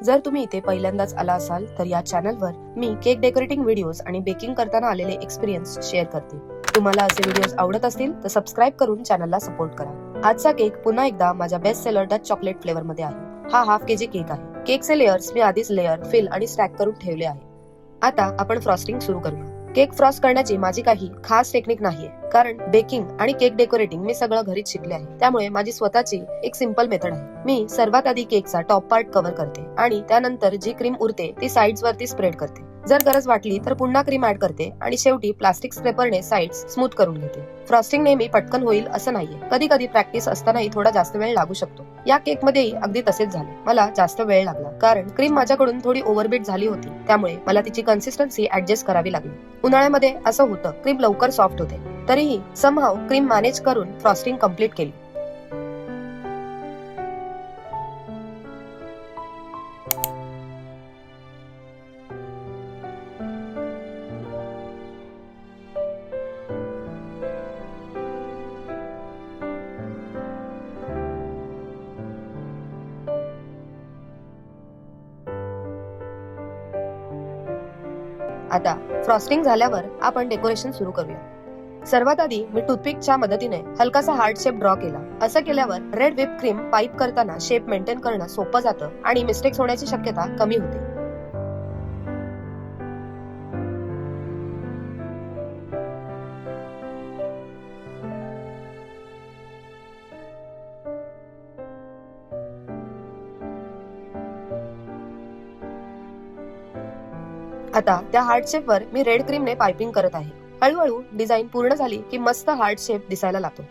जर तुम्ही इथे पहिल्यांदाच आला असाल तर या चॅनलवर मी केक डेकोरेटिंग व्हिडिओज आणि बेकिंग करताना आलेले एक्सपिरियन्स शेअर करते. तुम्हाला असे व्हिडिओज आवडत असतील तर सबस्क्राईब करून चॅनलला सपोर्ट करा. आजचा केक पुन्हा एकदा माझ्या best seller Dutch chocolate flavour मध्ये आहे. हा हाफ केजी केक आहे. केकचे लेयर्स मी आधीच लेयर फिल आणि स्टॅक करून ठेवले आहे. आता आपण फ्रॉस्टिंग सुरू करूया. केक फ्रॉस्ट करण्याची माझी काही खास टेक्निक नाहीये, कारण बेकिंग आणि केक डेकोरेटिंग मी सगळं घरीच शिकले आहे. त्यामुळे माझी स्वतःची एक सिंपल मेथड आहे. मी सर्वात आधी केकचा टॉप पार्ट कव्हर करते आणि त्यानंतर जी क्रीम उरते ती साइड्स वरती स्प्रेड करते. जर गरज वाटली तर पुन्हा क्रीम ऍड करते आणि शेवटी प्लास्टिक स्क्रेपरने साइड्स स्मूथ करून घेते. फ्रॉस्टिंग नेहमी पटकन होईल असं नाहीये. कधी कधी प्रॅक्टिस असतानाही थोडा जास्त वेळ लागू शकतो. या केक मध्येही अगदी तसेच झाले. मला जास्त वेळ लागला कारण क्रीम माझ्याकडून थोडी ओव्हरबीट झाली होती, त्यामुळे मला तिची कन्सिस्टन्सी ऍडजस्ट करावी लागली. उन्हाळ्यामध्ये असं होतं, क्रीम लवकर सॉफ्ट होते. तरीही समहाव क्रीम मॅनेज करून फ्रॉस्टिंग कम्प्लीट केली. आता फ्रॉस्टिंग झाल्यावर आपण डेकोरेशन सुरू करूया. सर्वात आधी मी टूथपिकच्या मदतीने हलकासा हार्ट शेप ड्रॉ केला. असं केल्यावर रेड व्हिप क्रीम पाईप करताना शेप मेंटेन करणं सोपं जातं आणि मिस्टेक्स होण्याची शक्यता कमी होते. आता त्या हार्ट शेप वर मी रेड क्रीमने पायपिंग करत आहे. हळूहळू डिझाईन पूर्ण झाली की मस्त हार्ट शेप दिसायला लागतो.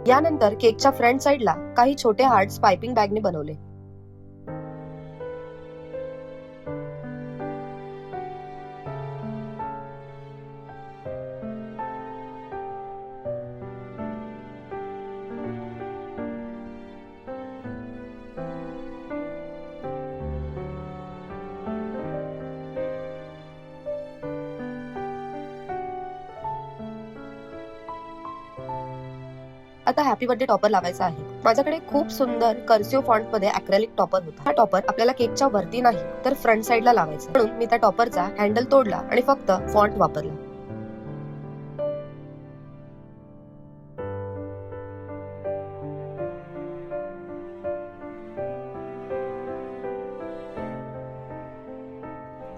यानंतर केकच्या फ्रंट साइडला काही छोटे हार्ट्स पायपिंग बॅगने बनवले. आता हॅपी बर्थडे टॉपर लावायचा आहे. माझ्याकडे खूप सुंदर कर्सिव्ह फॉन्ट मध्ये अॅक्रेलिक टॉपर होता. हा टॉपर आपल्याला केकच्या वरती नाही तर फ्रंट साइडला लावायचा, म्हणून मी त्या टॉपरचा हँडल तोडला आणि फक्त फॉन्ट वापरला.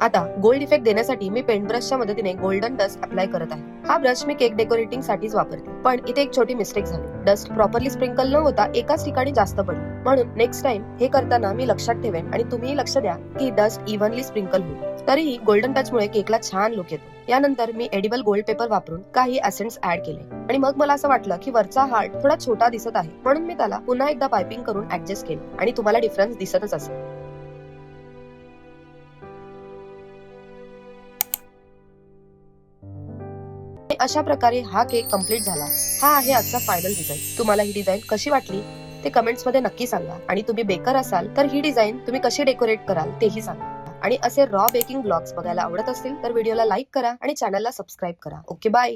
आता गोल्ड इफेक्ट देण्यासाठी मी पेंट ब्रशच्या मदतीने गोल्डन डस्ट अप्लाय करत आहे. हा ब्रश मी केक डेकोरेटिंग साठीच वापरते, पण इथे एक छोटी मिस्टेक झाली. डस्ट प्रॉपरली स्प्रिंकल न होता एकाच ठिकाणी जास्त पडली, म्हणून नेक्स्ट टाइम हे करताना मी लक्षात ठेवेन आणि तुम्ही लक्ष द्या की डस्ट इव्हनली स्प्रिंकल होईल. तरीही गोल्डन टच मुळे केकला छान लुक येतो. यानंतर मी एडिबल गोल्ड पेपर वापरून काही एसेंट्स ऍड केले आणि मग मला असं वाटलं की वरचा हार्ट थोडा छोटा दिसत आहे, म्हणून मी त्याला पुन्हा एकदा पायपिंग करून ऍडजस्ट केलं आणि तुम्हाला डिफरन्स दिसतच असेल. अशा प्रकारे हा केक कम्प्लीट झाला. हा आहे आजचा फायनल डिझाईन. तुम्हाला ही डिझाईन कशी वाटली ते कमेंट्स मध्ये नक्की सांगा आणि तुम्ही बेकर असाल तर ही डिझाईन तुम्ही कशी डेकोरेट कराल तेही सांगा. आणि असे रॉ बेकिंग ब्लॉग्स बघायला आवडत असतील तर व्हिडिओला लाईक करा आणि चॅनलला सबस्क्राईब करा. Okay, bye.